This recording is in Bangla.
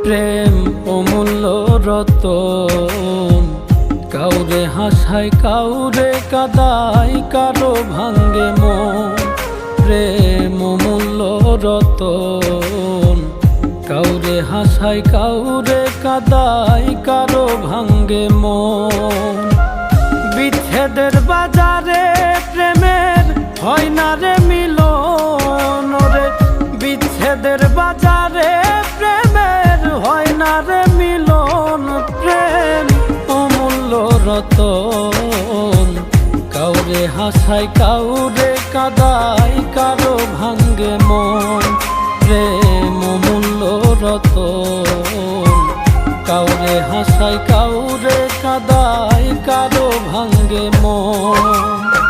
প্রেম অমূল্য রতন, কাউরে হাসায় কাউরে কাদায়, কারো ভাঙ্গে মন। প্রেম অমূল্য রতন, কাউরে হাসায় কাউরে কাদায়, কারো ভাঙ্গে মন। বিচ্ছেদের বাজারে প্রেমের হয় না রে মিলন রে, বিচ্ছেদের বাজারে প্রেমের হয় না রে মিলন। প্রেম অমূল্য রতন, কাউরে হাসায় কাউরে কাদায়, কারো ভাঙ্গে মন। প্রেম অমূল্য রতন, কাউরে হাসায় কাউরে কাদায়, কারো ভাঙ্গে মন।